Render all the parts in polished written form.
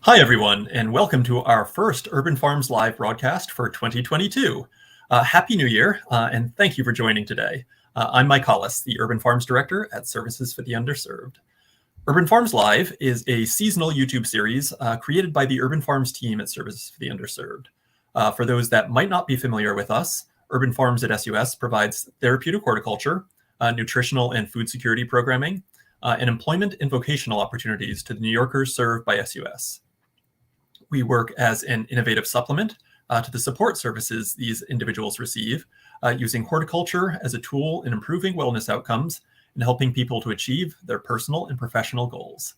Hi, everyone, and welcome to our first Urban Farms Live broadcast for 2022. Happy New Year, and thank you for joining today. I'm Mike Hollis, the Urban Farms Director at Services for the Underserved. Urban Farms Live is a seasonal YouTube series created by the Urban Farms team at Services for the Underserved. For those that might not be familiar with us, Urban Farms at SUS provides therapeutic horticulture, nutritional and food security programming, and employment and vocational opportunities to the New Yorkers served by SUS. We work as an innovative supplement to the support services these individuals receive, using horticulture as a tool in improving wellness outcomes and helping people to achieve their personal and professional goals.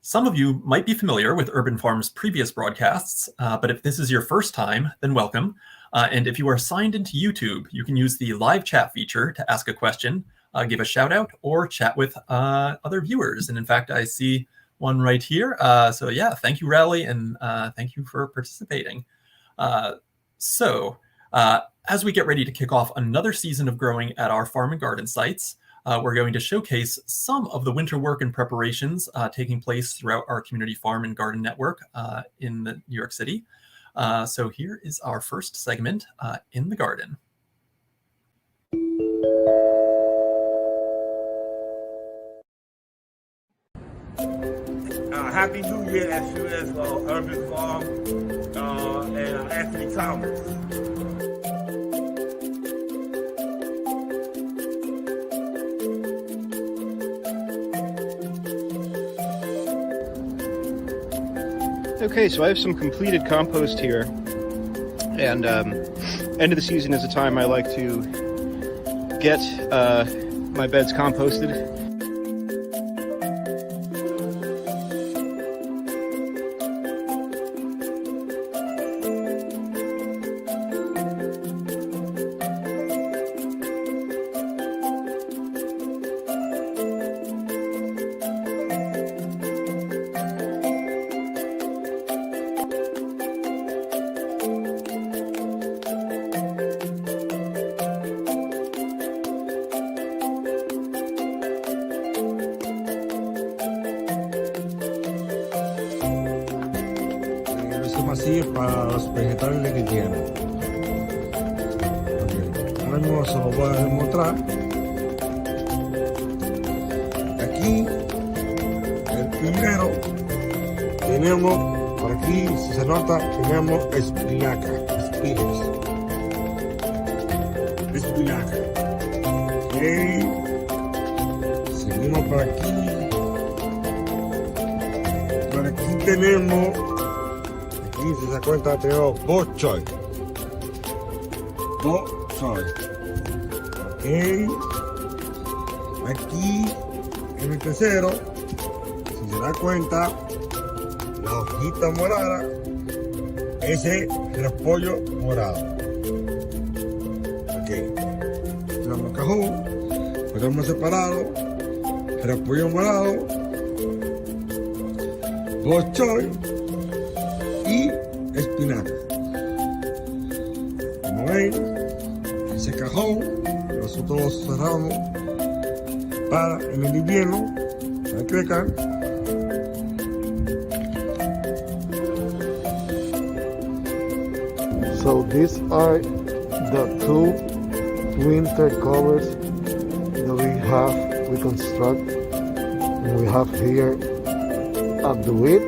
Some of you might be familiar with Urban Farms' previous broadcasts, but if this is your first time, then welcome. And if you are signed into YouTube, you can use the live chat feature to ask a question, give a shout out, or chat with other viewers. And in fact, I see one right here. So yeah, thank you, Rally, and thank you for participating. As we get ready to kick off another season of growing at our farm and garden sites, we're going to showcase some of the winter work and preparations taking place throughout our community farm and garden network in New York City. So here is our first segment, In the Garden. Happy New Year, SUS Urban Farm and Anthony Thomas. Okay, so I have some completed compost here, and end of the season is a time I like to get my beds composted. Así para los vegetales que tienen. Okay. Ahora mismo se lo voy a demostrar. Aquí, el primero, tenemos, por aquí, si se nota, tenemos espinaca, espinaca. Okay. Seguimos por aquí. Por aquí tenemos, si se da cuenta, tenemos bok choy. Ok. Aquí, en el tercero, si se da cuenta, la hojita morada, ese es el repollo morado. Ok. Tenemos cajón, podemos separado, repollo morado, bok choy y espinaca. Como ven, ese cajón nosotros lo cerramos para en el invierno, para que crezcan. So these are the two winter covers that we construct. We have here at the whip.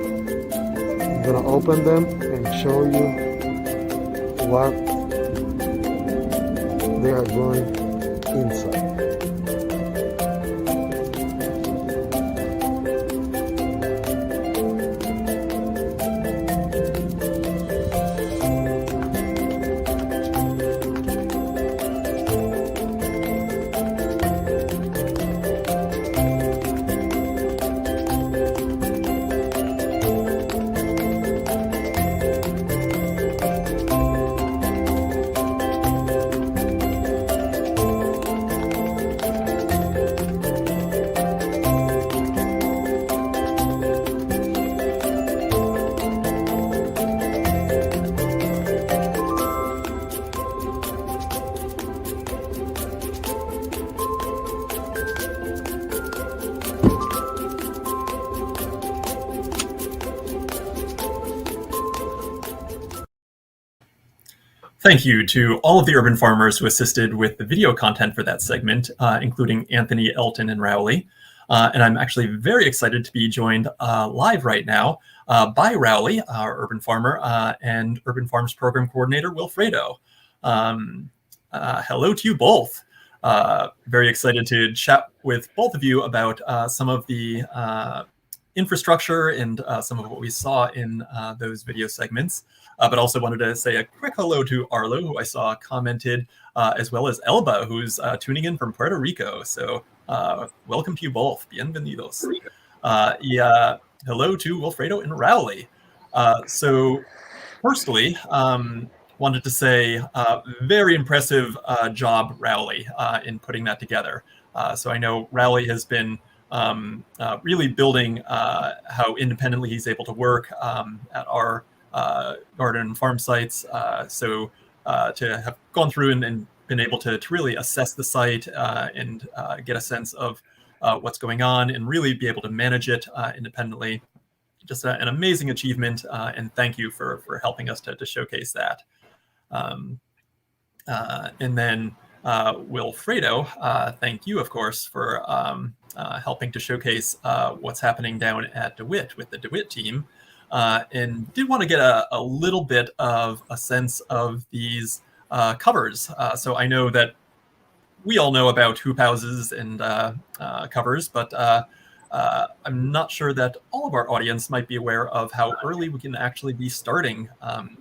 I'm gonna open them and show you what they are going inside. Thank you to all of the urban farmers who assisted with the video content for that segment, including Anthony, Elton, and Rowley. And I'm actually very excited to be joined live right now by Rowley, our urban farmer, and Urban Farms Program Coordinator, Wilfredo. Hello to you both. Very excited to chat with both of you about some of the infrastructure and some of what we saw in those video segments. But also wanted to say a quick hello to Arlo, who I saw commented, as well as Elba, who's tuning in from Puerto Rico. So welcome to you both. Bienvenidos. Hello to Wilfredo and Rowley. So firstly, wanted to say very impressive job, Rowley, in putting that together. So I know Rowley has been really building how independently he's able to work at our garden and farm sites. So to have gone through and been able to really assess the site and get a sense of what's going on and really be able to manage it independently. Just an amazing achievement, and thank you for helping us to showcase that. And then Wilfredo, thank you, of course, for helping to showcase what's happening down at DeWitt with the DeWitt team. And did want to get a little bit of a sense of these covers. So I know that we all know about hoop houses and covers, but I'm not sure that all of our audience might be aware of how early we can actually be starting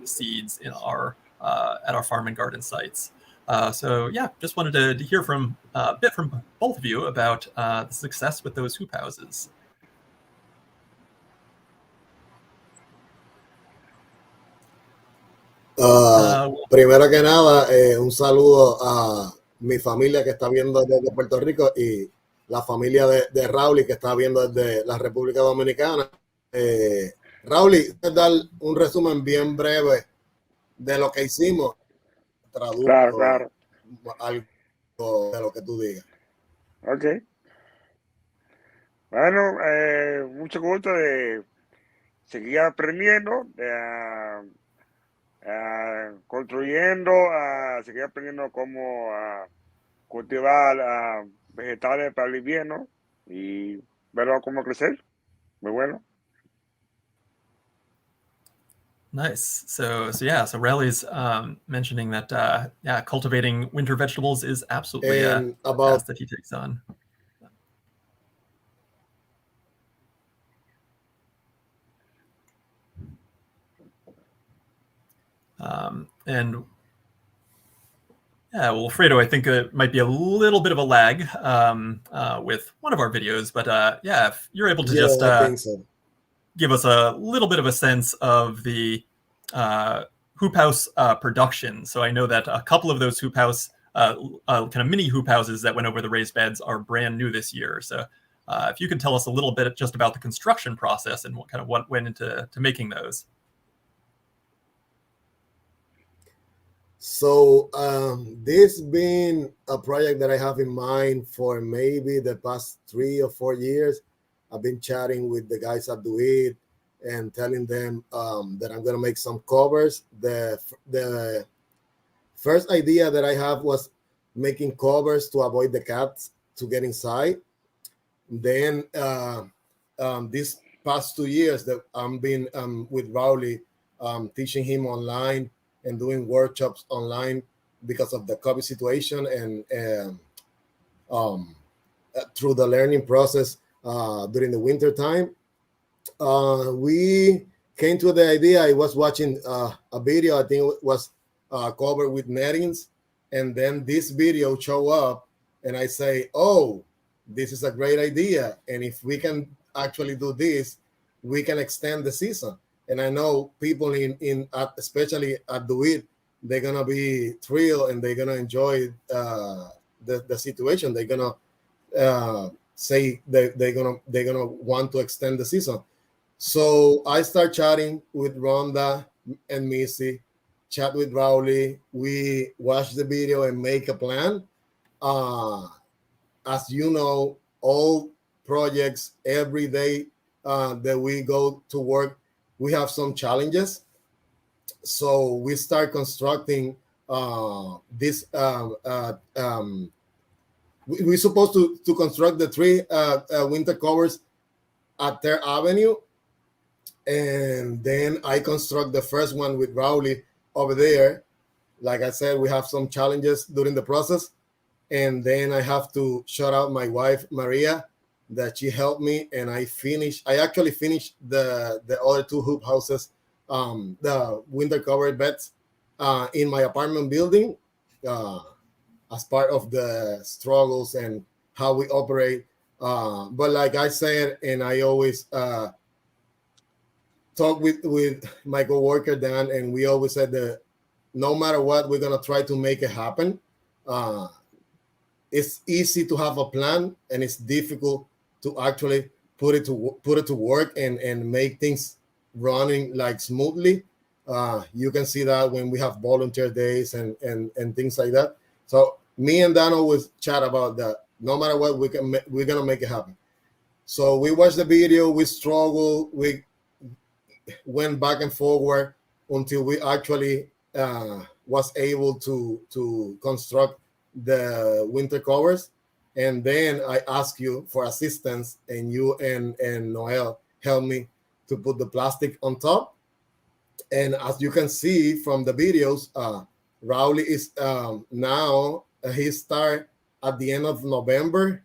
seeds in our at our farm and garden sites. So yeah, just wanted to hear from a bit from both of you about the success with those hoop houses. Primero que nada, un saludo a mi familia que está viendo desde Puerto Rico y la familia de Rowley que está viendo desde la República Dominicana. Rowley, ¿puedes dar un resumen bien breve de lo que hicimos? Traduzco Claro. algo de lo que tú digas. Ok. Bueno, mucho gusto de seguir aprendiendo, construyendo, seguir aprendiendo cómo cultivar vegetales para el invierno y verlo cómo crecer. Muy bueno. Nice. So Rowley's mentioning that cultivating winter vegetables is absolutely a task that he takes on. And yeah, well, Wilfredo, I think it might be a little bit of a lag with one of our videos, but yeah, if you're able to just give us a little bit of a sense of the hoop house production. So I know that a couple of those hoop house, kind of mini hoop houses that went over the raised beds are brand new this year. So if you can tell us a little bit just about the construction process and what went into making those. So this been a project that I have in mind for maybe the past 3 or 4 years. I've been chatting with the guys at DeWitt and telling them that I'm going to make some covers. The first idea that I have was making covers to avoid the cats to get inside. Then these past 2 years that I've been with Rowley, teaching him online and doing workshops online because of the COVID situation and through the learning process during the winter time. We came to the idea. I was watching a video, I think it was covered with nettings, and then this video show up and I say, oh, this is a great idea. And if we can actually do this, we can extend the season. And I know people especially at DeWitt, they're gonna be thrilled and they're gonna enjoy the situation. They're gonna say they're gonna want to extend the season. So I start chatting with Rhonda and Missy, chat with Rowley. We watch the video and make a plan. As you know, all projects every day that we go to work, we have some challenges. So we start constructing this we're supposed to construct the 3 winter covers at Third Avenue, and then I construct the first one with Rowley over there. Like I said, we have some challenges during the process, and then I have to shout out my wife Maria that she helped me, and I actually finished the other 2 hoop houses, the winter covered beds in my apartment building, as part of the struggles and how we operate. But like I said, and I always talk with my coworker Dan, and we always said that no matter what, we're gonna try to make it happen. It's easy to have a plan, and it's difficult to actually put it to work and make things running like smoothly. You can see that when we have volunteer days and things like that. So me and Dan always chat about that. No matter what, we're gonna make it happen. So we watched the video, we struggled, we went back and forward until we actually was able to construct the winter covers. And then I asked you for assistance, and you and Noel helped me to put the plastic on top. And as you can see from the videos, Rowley is now he started at the end of November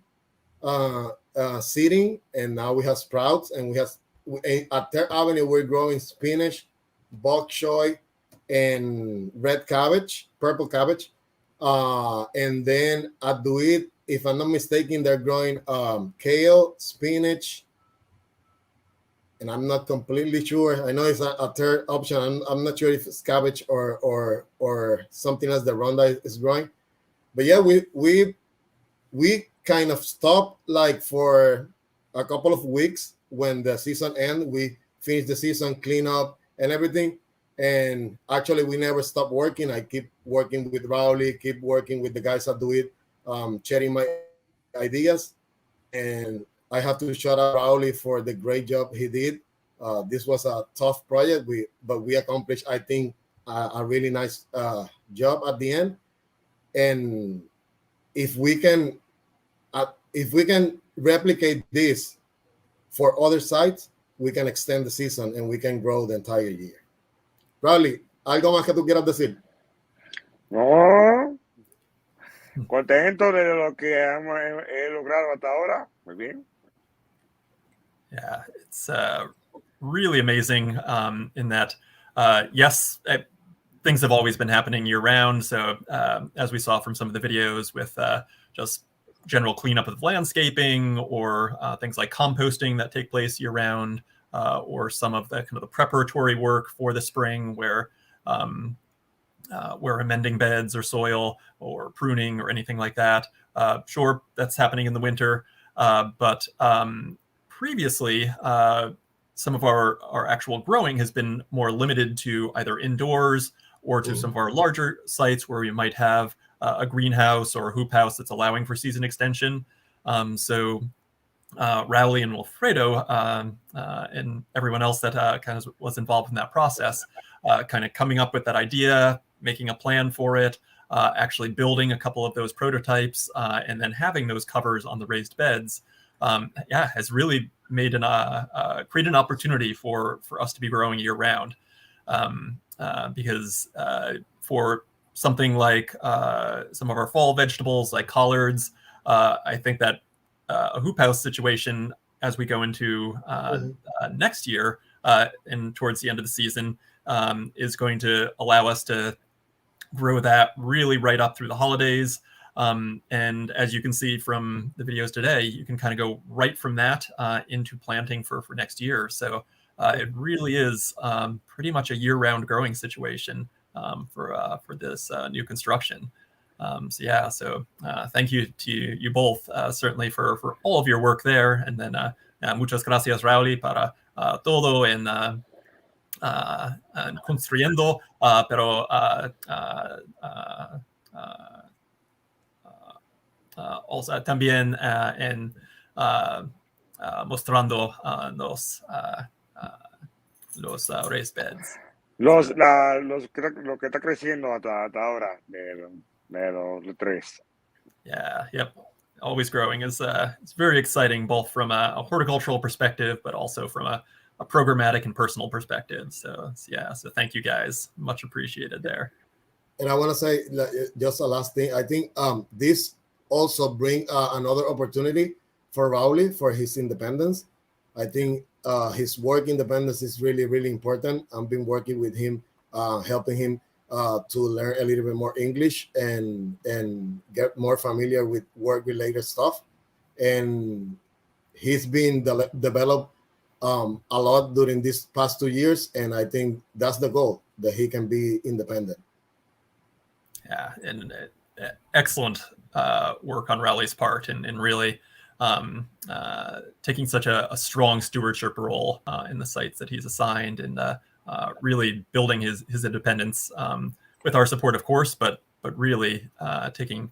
seeding, and now we have sprouts, and we have at Third Avenue we're growing spinach, bok choy, and red cabbage, purple cabbage, and then at DeWitt, if I'm not mistaken, they're growing kale, spinach, and I'm not completely sure. I know it's a third option. I'm not sure if it's cabbage or something else that Rhonda is growing. But yeah, we kind of stopped like for a couple of weeks when the season ended. We finished the season, clean up and everything. And actually, we never stopped working. I keep working with Rowley, keep working with the guys that do it, sharing my ideas. And I have to shout out Rowley for the great job he did. This was a tough project, but we accomplished, I think, a really nice job at the end. And if we can replicate this for other sites, we can extend the season and we can grow the entire year. Rowley, ¿algo más que tú quieras decir? No, contento de lo que he logrado hasta ahora. Muy bien. Yeah, it's really amazing in that, yes, things have always been happening year round. So as we saw from some of the videos with just general cleanup of landscaping or things like composting that take place year round, or some of the kind of the preparatory work for the spring where amending beds or soil or pruning or anything like that. Sure, that's happening in the winter, but previously, some of our actual growing has been more limited to either indoors or to some of our larger sites where we might have a greenhouse or a hoop house that's allowing for season extension. So Rowley and Wilfredo and everyone else that kind of was involved in that process, kind of coming up with that idea, making a plan for it, actually building a couple of those prototypes, and then having those covers on the raised beds, has really made created an opportunity for us to be growing year round. Because for something like some of our fall vegetables like collards, I think that a hoop house situation as we go into next year and towards the end of the season is going to allow us to grow that really right up through the holidays. And as you can see from the videos today, you can kind of go right from that into planting for next year. So it really is pretty much a year-round growing situation for this new construction. So thank you to you both, certainly for all of your work there. And then muchas gracias, Rowley, para todo en construyendo, pero also también en mostrando los raised beds. Lo que está creciendo hasta ahora de los tres. Yeah, yep. Always growing is it's very exciting, both from a horticultural perspective, but also from a programmatic and personal perspective. So yeah, so thank you guys, much appreciated there. And I want to say just a last thing. I think this also bring another opportunity for Rowley for his independence. I think his work independence is really, really important. I've been working with him, helping him to learn a little bit more English and get more familiar with work-related stuff. And he's been developed a lot during these past 2 years, and I think that's the goal, that he can be independent. Yeah, and excellent work on Rowley's part, and really taking such a strong stewardship role in the sites that he's assigned, and really building his independence with our support, of course, but really taking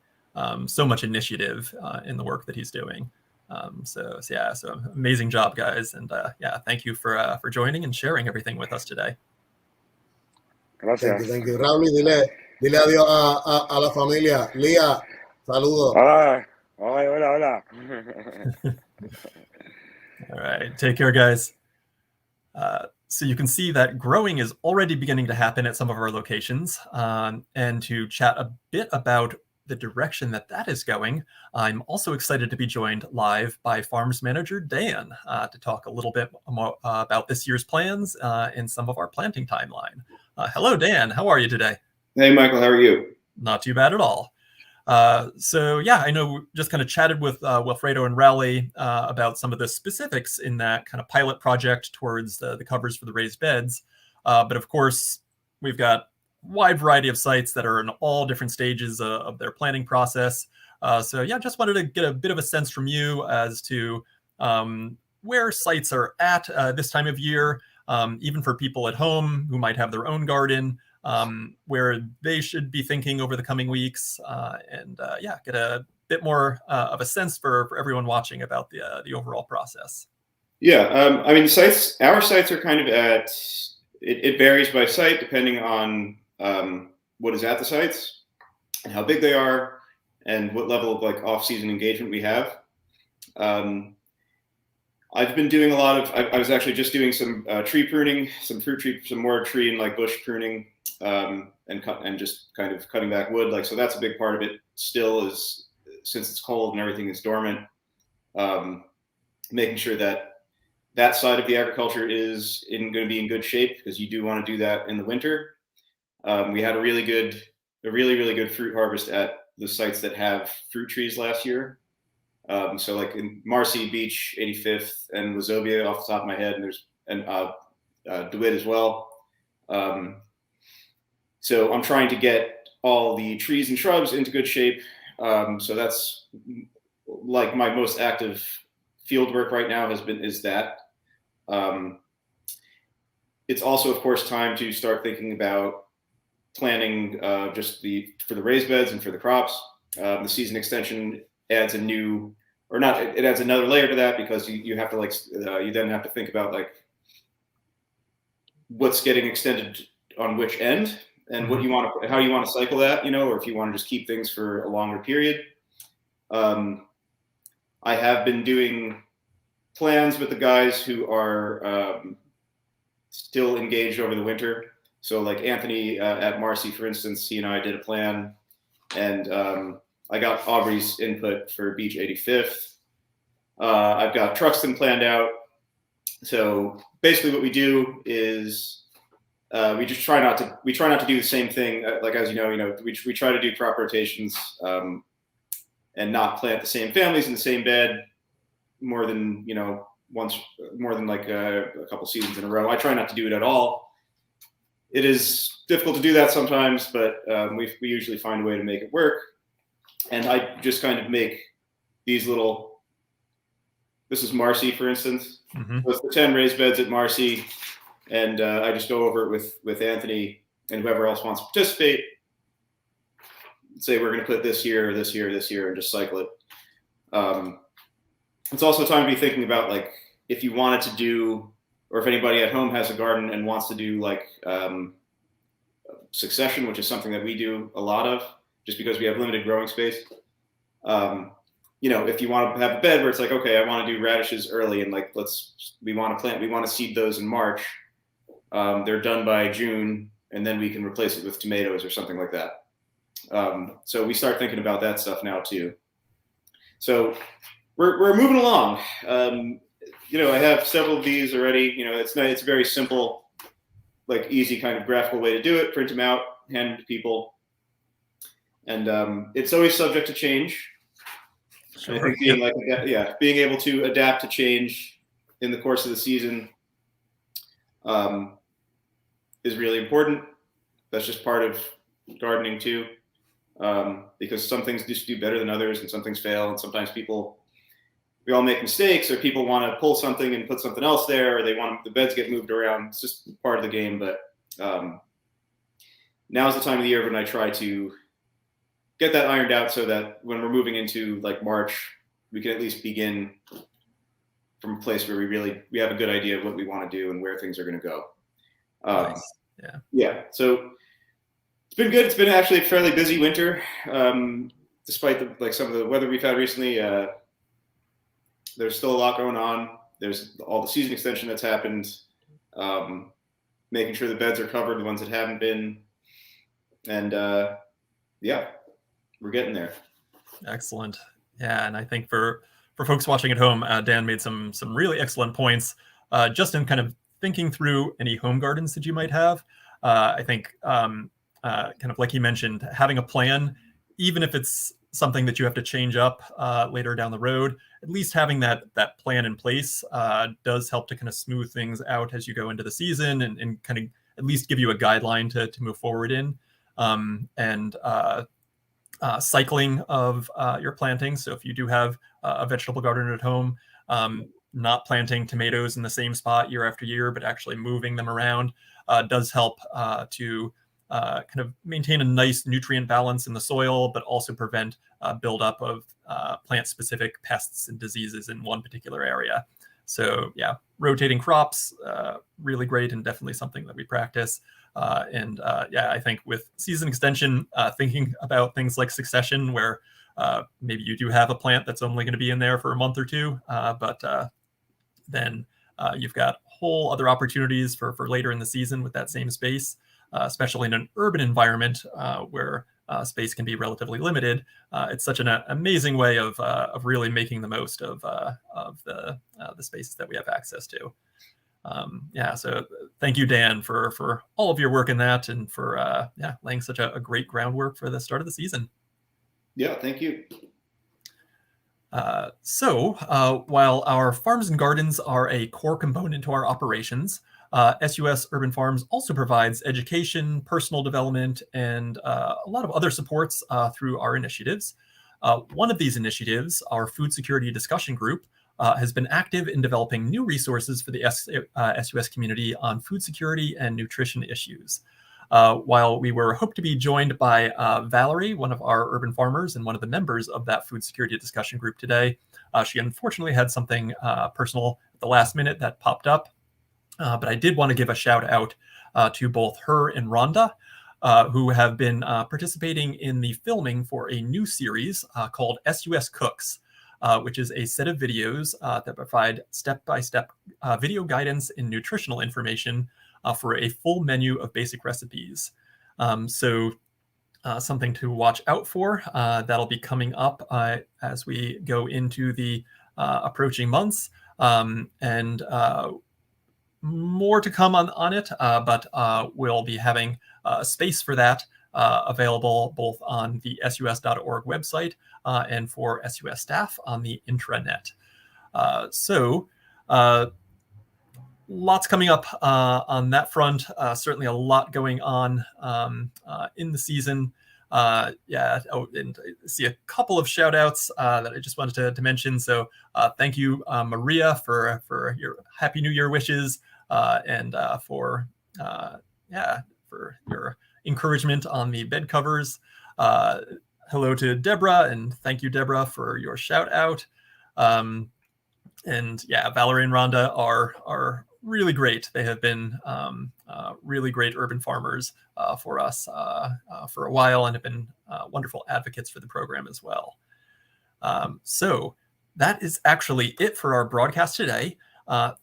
so much initiative in the work that he's doing. So amazing job, guys, and yeah, thank you for joining and sharing everything with us today. Gracias. Thank you. Rowley, dile adiós a la familia. Lía, saludos. Hola. All right, take care, guys. So you can see that growing is already beginning to happen at some of our locations. And to chat a bit about the direction that is going, I'm also excited to be joined live by Farms Manager Dan to talk a little bit more about this year's plans and some of our planting timeline. Hello, Dan. How are you today? Hey, Michael. How are you? Not too bad at all. So yeah, I know we just kind of chatted with Wilfredo and Rowley about some of the specifics in that kind of pilot project towards the covers for the raised beds. But of course, we've got a wide variety of sites that are in all different stages of their planning process. So yeah, just wanted to get a bit of a sense from you as to where sites are at this time of year, even for people at home who might have their own garden, where they should be thinking over the coming weeks, and yeah, get a bit more of a sense for everyone watching about the overall process. Yeah, I mean, our sites are kind of at, it varies by site depending on what is at the sites and how big they are and what level of like off-season engagement we have. I've been doing a lot of, I was actually just doing some tree pruning, some more tree and like bush pruning, and just kind of cutting back wood. Like, so that's a big part of it still, is since it's cold and everything is dormant, making sure that side of the agriculture is going to be in good shape, because you do want to do that in the winter. We had a really good fruit harvest at the sites that have fruit trees last year. So like in Marcy, Beach, 85th, and Wazobia off the top of my head, and DeWitt as well. So I'm trying to get all the trees and shrubs into good shape. So that's like my most active field work right now is that. It's also, of course, time to start thinking about planning for the raised beds and for the crops. The season extension adds it adds another layer to that, because you have to you then have to think about like what's getting extended on which end, and how you want to cycle that, or if you want to just keep things for a longer period. I have been doing plans with the guys who are still engaged over the winter. So like Anthony at Marcy, for instance, he and I did a plan, and I got Aubrey's input for Beach 85th. I've got Truxton planned out. So basically what we do is we try not to do the same thing. Like, as you know, we try to do crop rotations and not plant the same families in the same bed more than like a couple seasons in a row. I try not to do it at all. It is difficult to do that sometimes, but we usually find a way to make it work. And I just kind of make these little, this is Marcy, for instance. Mm-hmm. So it's the 10 raised beds at Marcy. And I just go over it with Anthony and whoever else wants to participate. Say we're going to put this here, this here, this here, and just cycle it. It's also time to be thinking about, like, if you wanted to do or if anybody at home has a garden and wants to do like succession, which is something that we do a lot of, just because we have limited growing space. If you want to have a bed where it's like, okay, I want to do radishes early, and like we want to seed those in March. They're done by June, and then we can replace it with tomatoes or something like that. So we start thinking about that stuff now too. So we're moving along. I have several of these already. It's a very simple, like easy kind of graphical way to do it. Print them out, hand them to people, and it's always subject to change. Sure. I think being able to adapt to change in the course of the season is really important. That's just part of gardening too, because some things just do better than others, and some things fail, and sometimes we all make mistakes, or people want to pull something and put something else there, or they want the beds get moved around. It's just part of the game. But now's the time of the year when I try to get that ironed out, so that when we're moving into like March, we can at least begin from a place where we have a good idea of what we want to do and where things are going to go. Nice. Yeah. So it's been good. It's been actually a fairly busy winter, despite some of the weather we've had recently. There's still a lot going on. There's all the season extension that's happened, making sure the beds are covered, the ones that haven't been, and we're getting there. Excellent. Yeah, and I think for folks watching at home, Dan made some really excellent points, just in kind of thinking through any home gardens that you might have. I think kind of like he mentioned, having a plan, even if it's something that you have to change up later down the road, at least having that plan in place does help to kind of smooth things out as you go into the season, and kind of at least give you a guideline to move forward in. Cycling of your planting. So if you do have a vegetable garden at home, not planting tomatoes in the same spot year after year, but actually moving them around does help to kind of maintain a nice nutrient balance in the soil, but also prevent buildup of plant-specific pests and diseases in one particular area. So yeah, rotating crops, really great, and definitely something that we practice. I think with season extension, thinking about things like succession, where maybe you do have a plant that's only going to be in there for a month or two, but then you've got whole other opportunities for later in the season with that same space, especially in an urban environment where space can be relatively limited. It's such an amazing way of really making the most of the spaces that we have access to. So thank you, Dan, for all of your work in that, and for laying such a great groundwork for the start of the season. Yeah, thank you. While our farms and gardens are a core component to our operations, SUS Urban Farms also provides education, personal development, and a lot of other supports through our initiatives. One of these initiatives, our Food Security Discussion Group, has been active in developing new resources for the SUS community on food security and nutrition issues. While we were hoped to be joined by Valerie, one of our urban farmers and one of the members of that Food Security Discussion Group today, she unfortunately had something personal at the last minute that popped up. But I did want to give a shout out to both her and Rhonda, who have been participating in the filming for a new series called SUS Cooks, which is a set of videos that provide step-by-step video guidance and nutritional information for a full menu of basic recipes. Something to watch out for. That'll be coming up as we go into the approaching months, and more to come on it, but we'll be having a space for that available both on the sus.org website and for SUS staff on the intranet. Lots coming up on that front. Certainly a lot going on in the season. And I see a couple of shout outs that I just wanted to mention. So thank you, Maria, for your Happy New Year wishes, and for your encouragement on the bed covers. Hello to Deborah, and thank you, Deborah, for your shout out. Valerie and Rhonda are really great. They have been really great urban farmers for us for a while, and have been wonderful advocates for the program as well. So that is actually it for our broadcast today.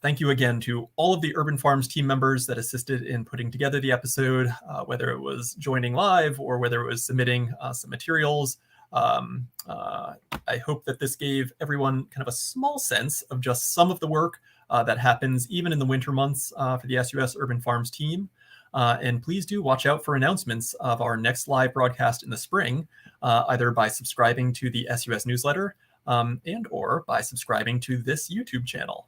Thank you again to all of the Urban Farms team members that assisted in putting together the episode, whether it was joining live or whether it was submitting some materials. I hope that this gave everyone kind of a small sense of just some of the work that happens even in the winter months for the SUS Urban Farms team. And please do watch out for announcements of our next live broadcast in the spring, either by subscribing to the SUS newsletter and or by subscribing to this YouTube channel.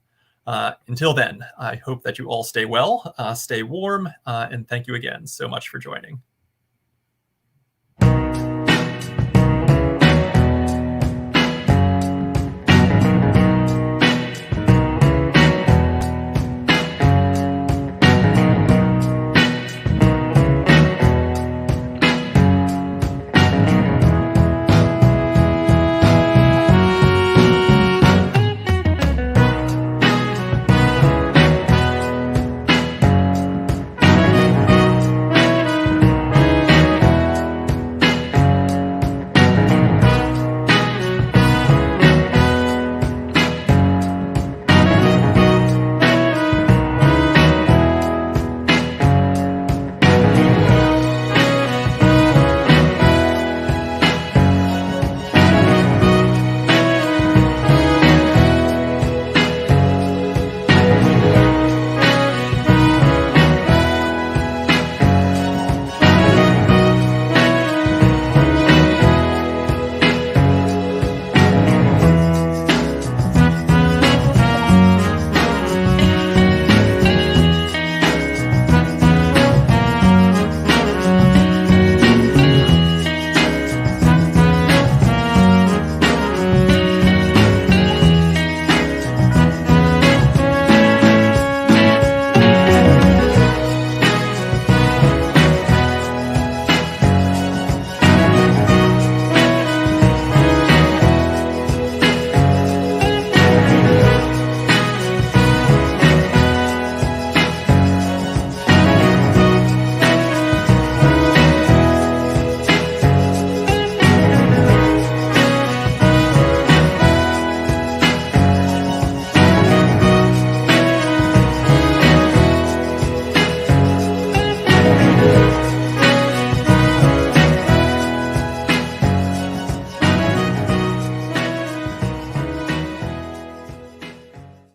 Until then, I hope that you all stay well, stay warm, and thank you again so much for joining.